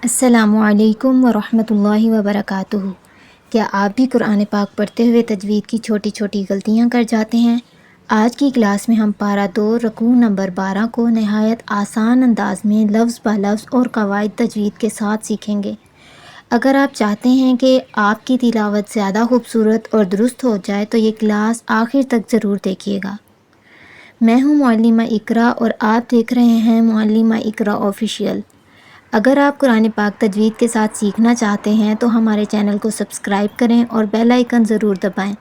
السلام علیکم ورحمۃ اللہ وبرکاتہ۔ کیا آپ بھی قرآن پاک پڑھتے ہوئے تجوید کی چھوٹی چھوٹی غلطیاں کر جاتے ہیں؟ آج کی کلاس میں ہم پارہ 2 رکوع نمبر 12 کو نہایت آسان انداز میں لفظ بہ لفظ اور قواعد تجوید کے ساتھ سیکھیں گے۔ اگر آپ چاہتے ہیں کہ آپ کی تلاوت زیادہ خوبصورت اور درست ہو جائے تو یہ کلاس آخر تک ضرور دیکھیے گا۔ میں ہوں معلمہ اقرا اور آپ دیکھ رہے ہیں معلمہ اقرا آفیشیل۔ اگر آپ قرآن پاک تجوید کے ساتھ سیکھنا چاہتے ہیں تو ہمارے چینل کو سبسکرائب کریں اور بیل آئیکن ضرور دبائیں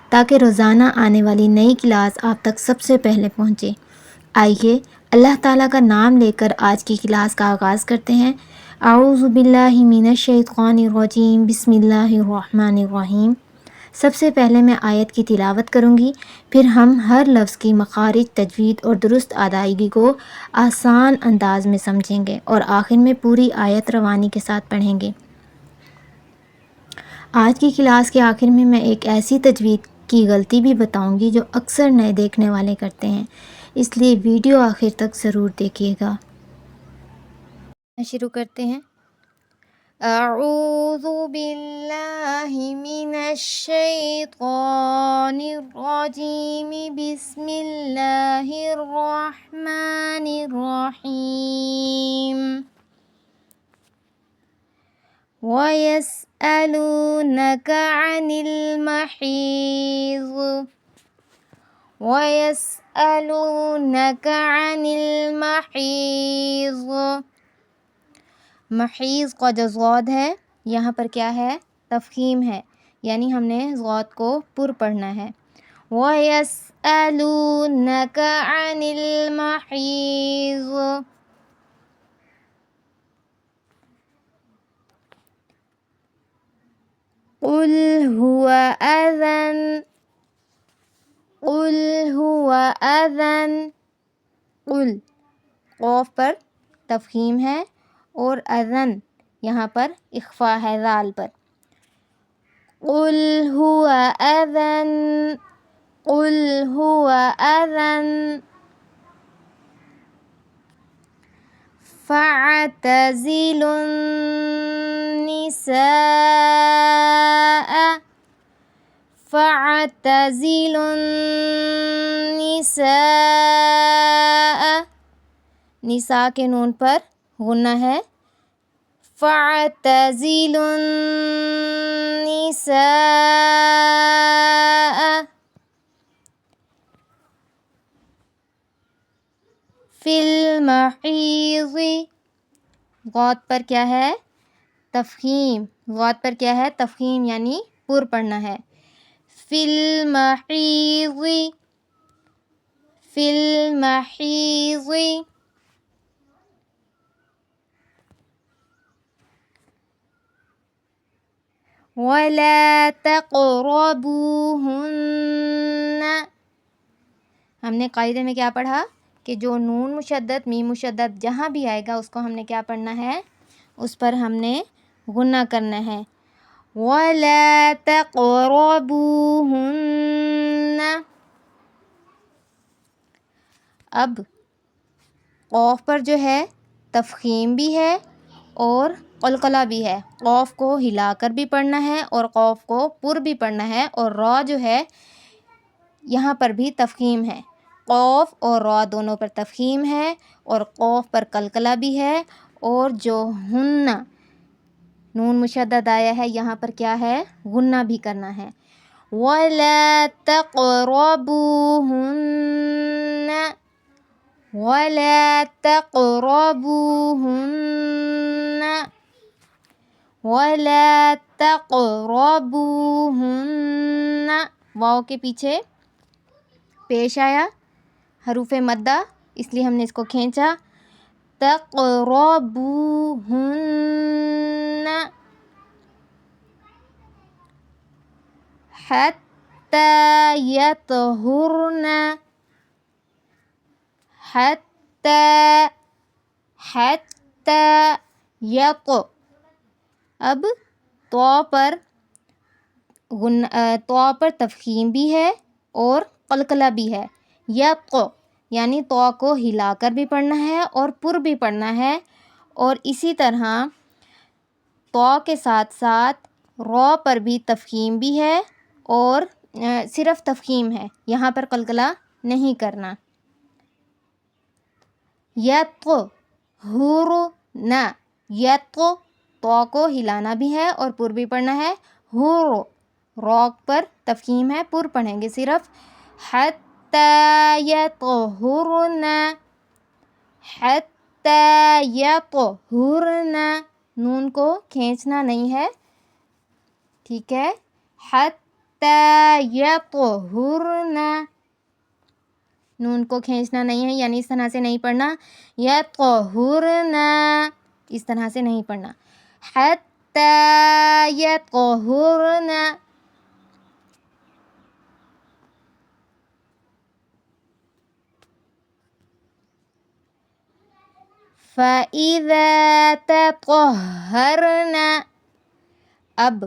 تاکہ روزانہ آنے والی نئی کلاس آپ تک سب سے پہلے پہنچے۔ آئیے اللہ تعالیٰ کا نام لے کر آج کی کلاس کا آغاز کرتے ہیں۔ اعوذ باللہ من الشیطان الرجیم، بسم اللہ الرحمن الرحیم۔ سب سے پہلے میں آیت کی تلاوت کروں گی، پھر ہم ہر لفظ کی مخارج، تجوید اور درست ادائیگی کو آسان انداز میں سمجھیں گے اور آخر میں پوری آیت روانی کے ساتھ پڑھیں گے۔ آج کی کلاس کے آخر میں ایک ایسی تجوید کی غلطی بھی بتاؤں گی جو اکثر نئے دیکھنے والے کرتے ہیں، اس لیے ویڈیو آخر تک ضرور دیکھیے گا۔ شروع کرتے ہیں۔ اعوذ باللہ من الشیطان الرجیم، بسم اللہ الرحمن الرحیم۔ وَيَسْأَلُونَكَ عَنِ الْمَحِيضِ وَيَسْأَلُونَكَ عَنِ الْمَحِيضِ۔ محیض کا جو ضاد ہے یہاں پر کیا ہے؟ تفخیم ہے، یعنی ہم نے ضاد کو پر پڑھنا ہے۔ وَيَسْأَلُونَكَ عَنِ الْمَحِيضِ۔ قُلْ هُوَ أَذًى قُلْ هُوَ أَذًى۔ قُلْ قوف پر تفخیم ہے اور اذن یہاں پر اخفا ہے ذال پر۔ قُلْ هُوَ أَذًى قُلْ هُوَ أَذًى فَاعْتَزِلُوا النِّسَاءَ فَاعْتَزِلُوا النِّسَاءَ۔ نساء کے نون پر غنہ ہے۔ فَاعْتَزِلُوا النِّسَاءَ فِي الْمَحِيضِ۔ غاد پر کیا ہے؟ تفخیم۔ غاد پر کیا ہے؟ تفخیم، یعنی پر پڑھنا ہے۔ فِي الْمَحِيضِ فِي الْمَحِيضِ۔ وَلَا تَقْرَبُوهُنَّ۔ ہم نے قاعدے میں کیا پڑھا کہ جو نون مشدد، میم مشدد جہاں بھی آئے گا اس کو ہم نے کیا پڑھنا ہے؟ اس پر ہم نے غنہ کرنا ہے۔ وَلَا تَقْرَبُوهُنَّ۔ اب قوف پر جو ہے تفخیم بھی ہے اور قلقلہ بھی ہے۔ قوف کو ہلا کر بھی پڑھنا ہے اور قوف کو پر بھی پڑھنا ہے، اور را جو ہے یہاں پر بھی تفخیم ہے۔ قوف اور را دونوں پر تفخیم ہے اور قوف پر قلقلہ بھی ہے، اور جو ہن نون مشدد آیا ہے یہاں پر کیا ہے؟ غنہ بھی کرنا ہے۔ وَلَا تَقْرَبُوهُنَّ وَلَا تَقْرَبُوهُنَّ وَلَا تَقْرَبُوهُنَّ۔ واو کے پیچھے پیش آیا حروف مدہ، اس لیے ہم نے اس کو کھینچا۔ تَقْرَبُوهُنَّ حَتَّى يَطْهُرْنَ حَتَّى اب تو پر تفخیم بھی ہے اور قلقلہ بھی ہے۔ یعنی تو کو ہلا کر بھی پڑھنا ہے اور پر بھی پڑھنا ہے، اور اسی طرح تو کے ساتھ ساتھ رو پر بھی تفخیم بھی ہے اور صرف تفخیم ہے، یہاں پر قلقلہ نہیں کرنا۔ یطہرن، تو کو ہلانا بھی ہے اور پر بھی پڑھنا ہے۔ رو پر تفخیم ہے، پر پڑھیں گے صرف۔ حتی یطہرن، حتی یطہرن، نون کو کھینچنا نہیں ہے، ٹھیک ہے۔ حتی یطہرن، نون کو کھینچنا نہیں ہے، یعنی اس طرح سے نہیں پڑھنا۔ یطہرن، اس طرح سے نہیں پڑھنا۔ حتی یطہرن۔ فَإِذَا تَطَهَّرْنَ، اب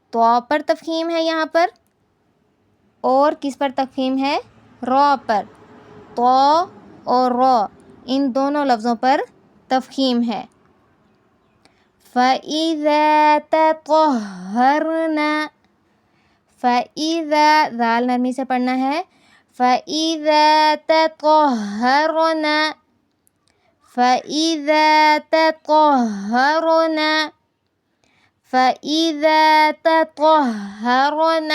تو پر تفخیم ہے یہاں پر، اور کس پر تفخیم ہے؟ رو پر۔ تو اور رو ان دونوں لفظوں پر تفخیم ہے۔ فَإِذَا تَطَهَّرْنَ، فَإِذَا ذال نرمی سے پڑھنا ہے۔ فَإِذَا تَطَهَّرْنَ، فَإِذَا تَطَهَّرْنَ، فَإِذَا تَطَهَّرْنَ۔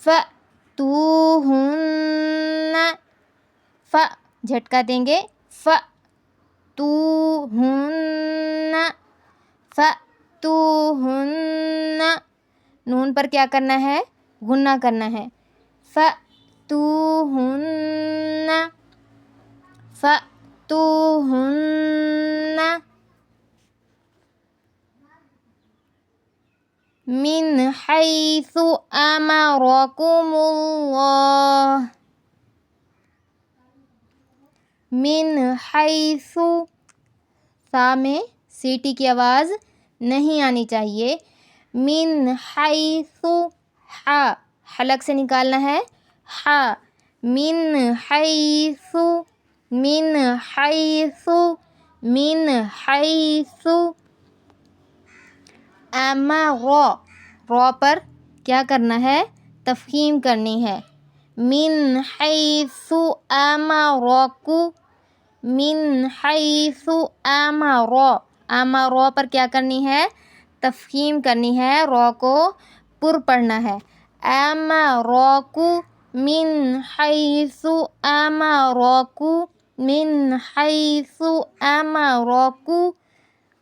فَأْتُوهُنَّ، جھٹکا دیں گے، فَأْتُوهُنَّ، فَأْتُوهُنَّ، نون پر کیا کرنا ہے؟ غنہ کرنا ہے۔ فَأْتُوهُنَّ، فَأْتُوهُنَّ مِنْ حَيْثُ أَمَرَكُمُ اللَّهُ، من حیث، سا میں سیٹی کی آواز نہیں آنی چاہیے۔ من حیث، حلق سے نکالنا ہے، من حیث، من حیث، من حیث رو پر کیا کرنا ہے؟ تفخیم کرنی ہے۔ من حیث امرکو، من حیث رو پر کیا کرنی ہے؟ تفخیم کرنی ہے، رو کو پر پڑھنا ہے۔ امرکو، من حیث امرکو، من حیث امرکو،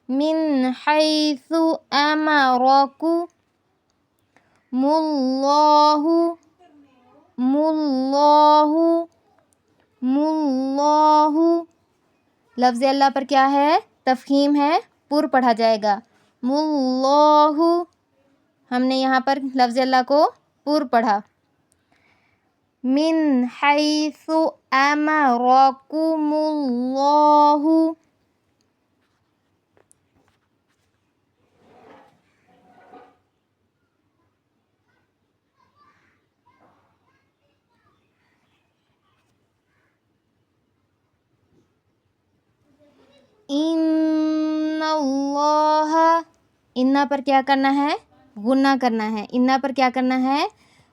من حیث امرکم اللہ، اللہ، اللہ، لفظ اللہ پر کیا ہے؟ تفخیم ہے، پر پڑھا جائے گا۔ اللہ، ہم نے یہاں پر لفظ اللہ کو پر پڑھا۔ من حیث امرکم اللہ، ان اللہ، انا پر کیا کرنا ہے؟ غنہ کرنا ہے۔ انا پر کیا کرنا ہے؟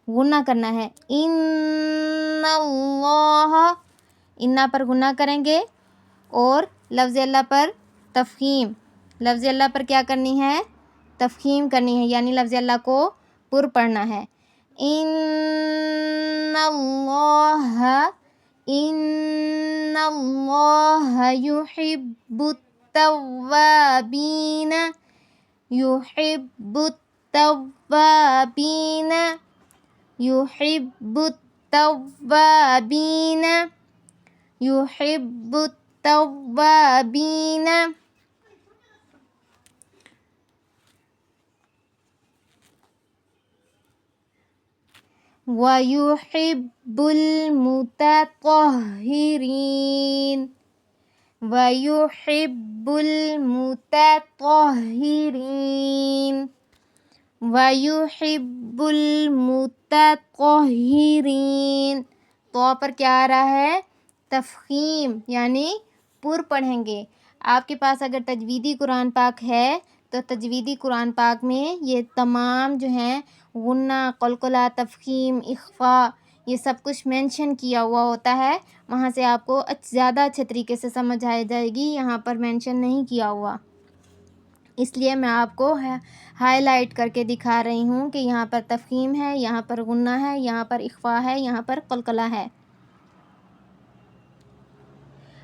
غنہ کرنا ہے۔ ان اللہ، انا پر غنہ کریں گے اور لفظ اللہ پر تفخیم، لفظ اللہ پر کیا کرنی ہے؟ تفخیم کرنی ہے، یعنی لفظ اللہ کو پر پڑھنا ہے۔ ان اللہ، ان اللہ یحب التوابین، یحب التوابین، یحب التوابین، یحب التوابین۔ وَيُحِبُّ الْمُتَطَهِّرِينَ، وَيُحِبُّ الْمُتَطَهِّرِينَ، وَيُحِبُّ الْمُتَطَهِّرِينَ، تو پر کیا آ رہا ہے؟ تفخیم یعنی پر پڑھیں گے۔ آپ کے پاس اگر تجویدی قرآن پاک ہے تو تجویدی قرآن پاک میں یہ تمام جو ہیں غنہ، قلقلہ، تفخیم، اخفاء یہ سب کچھ مینشن کیا ہوا ہوتا ہے، وہاں سے آپ کو زیادہ اچھے طریقے سے سمجھ آ جائے گی۔ یہاں پر مینشن نہیں کیا ہوا، اس لیے میں آپ کو ہائی لائٹ کر کے دکھا رہی ہوں کہ یہاں پر تفخیم ہے، یہاں پر غنہ ہے، یہاں پر اخفاء ہے، یہاں پر قلقلہ ہے۔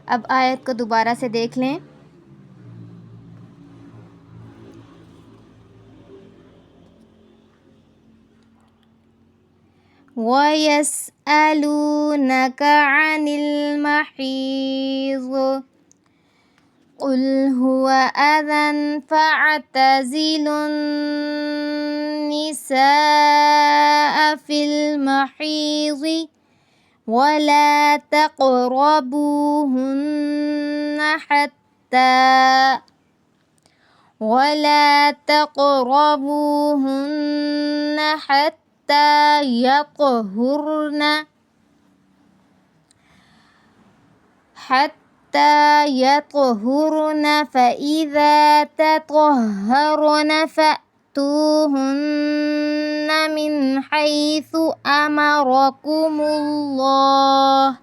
اب آیت کو دوبارہ سے دیکھ لیں۔ وَيَسْأَلُونَكَ عَنِ الْمَحِيضِ قُلْ هُوَ أَذًى فَاعْتَزِلُوا النِّسَاءَ فِي الْمَحِيضِ وَلَا تقربوهن حتى يطهرن فإذا تطهرن فأتوهن من حيث أمركم الله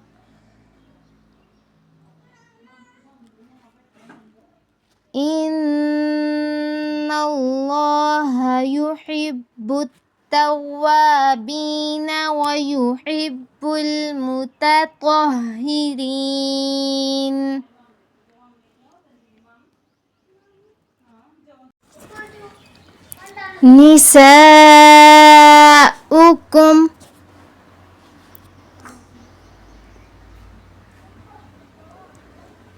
إن الله يحب التوابين ويحب المتطهرين۔ نساؤکم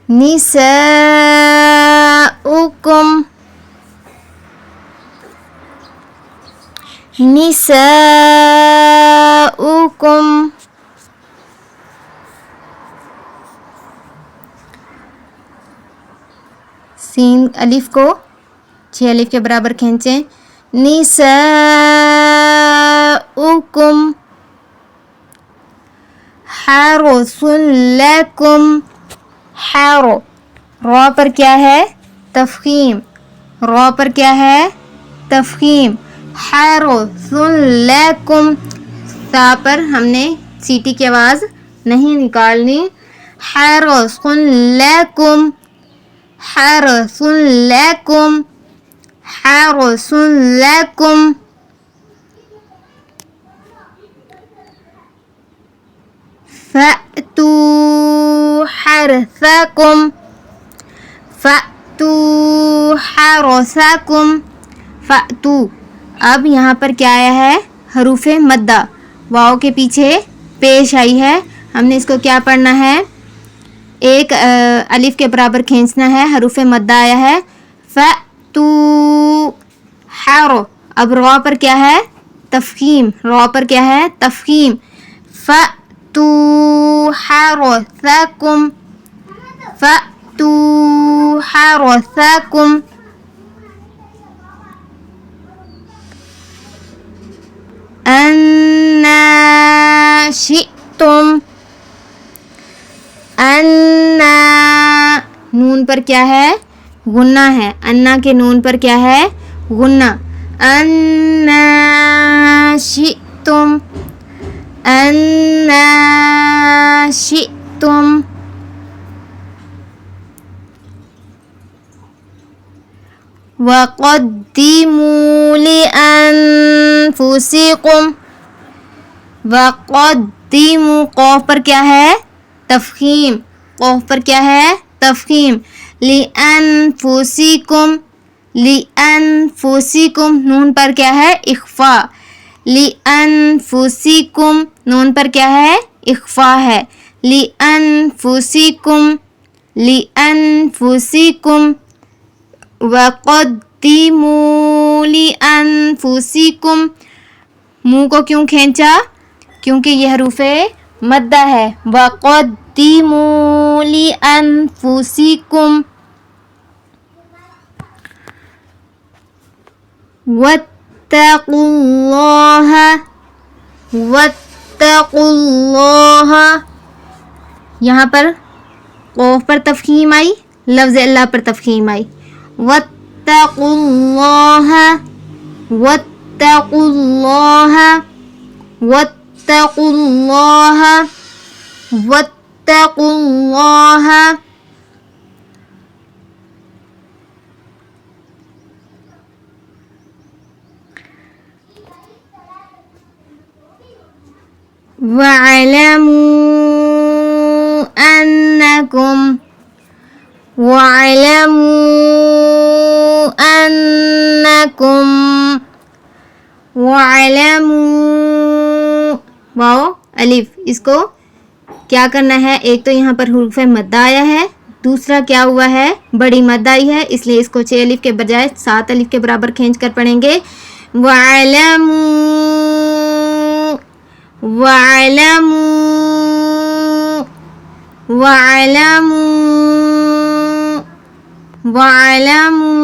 نساؤکم نساؤکم سین الف کو 6 الف کے برابر کھینچیں۔ نساؤکم حرث لکم، حرو را پر کیا ہے؟ تفخیم، را پر کیا ہے؟ تفخیم۔ حرث لکم، سا پر ہم نے سیٹی کی آواز نہیں نکالنی۔ حرث لکم، حرث لکم، حرث لکم۔ فَأْتُوا حَرْثَكُمْ، فَأْتُوا حَرْثَكُمْ، فَأْتُوا۔ اب یہاں پر کیا آیا ہے؟ حروف مدہ، واؤ کے پیچھے پیش آئی ہے، ہم نے اس کو کیا پڑھنا ہے؟ ایک الف کے برابر کھینچنا ہے، حروف مدہ آیا ہے۔ فَأْتُوا حَرْ، اب را پر کیا ہے؟ تفخیم، را پر کیا ہے؟ تفخیم۔ فَأْتُوا حَرْثَكُمْ، فَأْتُوا حَرْثَكُمْ۔ أَنَّا شِئْتُمْ، أَنَّا نون پر کیا ہے؟ غنہ ہے، انا کے نون پر کیا ہے؟ غنہ۔ أَنَّا شِئْتُمْ، أَنَّا شِئْتُمْ۔ وَقَدِّمُوا لِأَنفُسِكُمْ، وَقَدِّمُوا قوف پر کیا ہے؟ تفخیم، قوف پر کیا ہے؟ تفخیم۔ لِأَنفُسِكُمْ، لِأَنفُسِكُمْ نون پر کیا ہے؟ اخفاء۔ لِأَنفُسِكُمْ نون پر کیا ہے؟ اخفاء ہے۔ لِأَنفُسِكُمْ، لِأَنفُسِكُمْ۔ وَقَدِّمُوا لِأَنفُسِكُمْ، منہ کو کیوں کھینچا؟ کیونکہ یہ حروف مدہ ہے۔ وَقَدِّمُوا لِأَنفُسِكُمْ، وَاتَّقُوا اللَّهَ، واتقوا اللہ، یہاں پر قوف پر تفخیم آئی، لفظ اللہ پر تفخیم آئی. واتقوا اللہ، واتقوا اللہ، واتقوا اللہ، واتقوا اللہ. وَاعْلَمُوا أَنَّكُمْ، وَاعْلَمُوا أَنَّكُمْ، وَاعْلَمُوا، واو الف، اس کو کیا کرنا ہے؟ ایک تو یہاں پر حروف مدہ آیا ہے، دوسرا کیا ہوا ہے؟ بڑی مد آئی ہے، اس لیے اس کو 6 الف کے بجائے 7 الف کے برابر کھینچ کر پڑھیں گے. وَاعْلَمُوا، وَاعْلَمُوا، وَاعْلَمُوا، وَاعْلَمُوا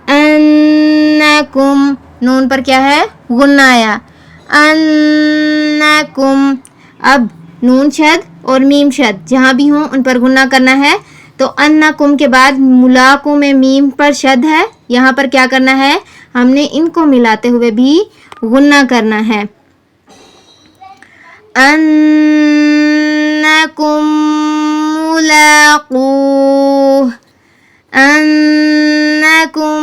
أَنَّكُمْ، نون پر کیا ہے؟ غنہ آیا. أَنَّكُمْ، اب نون شد اور میم شد جہاں بھی ہوں ان پر غنہ کرنا ہے. تو انکم کے بعد ملاقوں میں میم پر شد ہے، یہاں پر کیا کرنا ہے؟ ہم نے ان کو ملاتے ہوئے بھی غنہ کرنا ہے. انکم ملاقوہ، انکم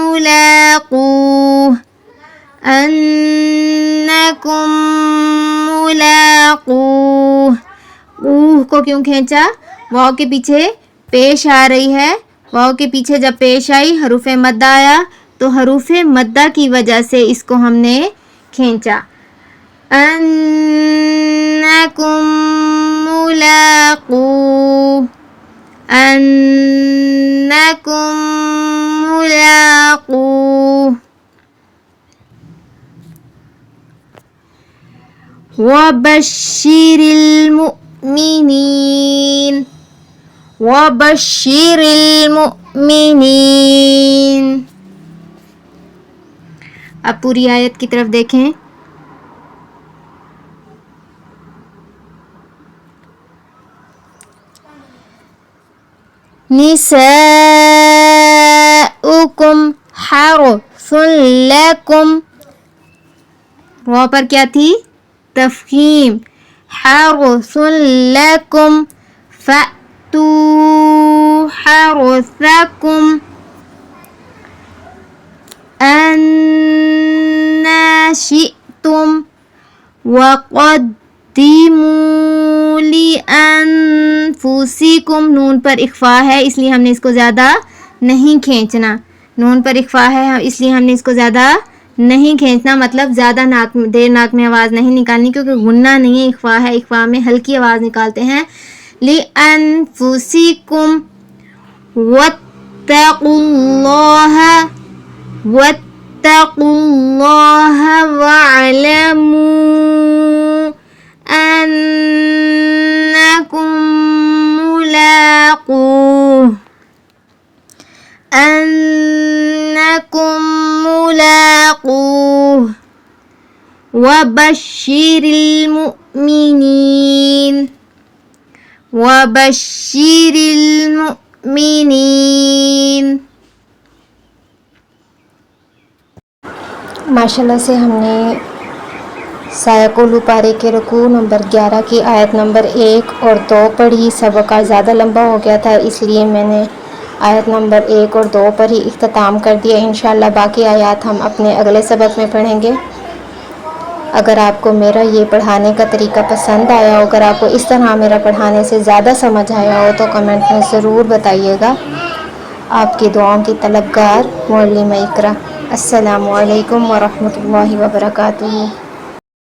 ملاقوہ، انکم ملاقوہ. اوہ کو کیوں کھینچا؟ واو کے پیچھے پیش آ رہی ہے، واو کے پیچھے جب پیش آئی حروف مدہ آیا تو حروف مدہ کی وجہ سے اس کو ہم نے کھینچا. انکم ملاقوہ، انکم ملاقوہ. وَبَشِّرِ الْمُؤْمِنِينَ، وَبَشِّرِ الْمُؤْمِنِينَ. اب پوری آیت کی طرف دیکھیں. نِسَاؤُكُمْ حَرْثٌ لَكُمْ، وہاں پر کیا تھی؟ تفخیم. حَرْثٌ لَكُمْ فَأْتُوا حَرْثَكُمْ أَنَّا شِئْتُمْ وَقَدِّمُوا لِأَنفُسِكُمْ. نون پر اخفا ہے اس لیے ہم نے اس کو زیادہ نہیں کھینچنا. نون پر اخفا ہے اس لیے ہم نے اس کو زیادہ نہیں کھینچنا، مطلب زیادہ دیر ناک میں آواز نہیں نکالنی، کیونکہ غنہ نہیں ہے، اخفا ہے. اخفا میں ہلکی آواز نکالتے ہیں. لِأَنفُسِكُمْ وَاتَّقُوا اللَّهَ، وَاتَّقُوا اللَّهَ وَاعْلَمُوا أَنَّكُمْ مُلَاقُوهُ، أَنَّكُمْ مُلَاقُوهُ. وَبَشِّرِ الْمُؤْمِنِينَ، وَبَشِّرِ الْمُؤْمِنِينَ. ماشاءاللہ سے ہم نے سایقولو پارے کے رکوع نمبر 11 کی آیت نمبر 1 اور 2 پڑھی. سبق کا زیادہ لمبا ہو گیا تھا اس لیے میں نے آیت نمبر 1 اور 2 پر ہی اختتام کر دیا. انشاءاللہ باقی آیات ہم اپنے اگلے سبق میں پڑھیں گے. اگر آپ کو میرا یہ پڑھانے کا طریقہ پسند آیا ہو، اگر آپ کو اس طرح میرا پڑھانے سے زیادہ سمجھ آیا ہو تو کمنٹ میں ضرور بتائیے گا. آپ کی دعاؤں کی طلبگار معلمہ اقرا. السلام علیکم ورحمۃ اللہ وبرکاتہ.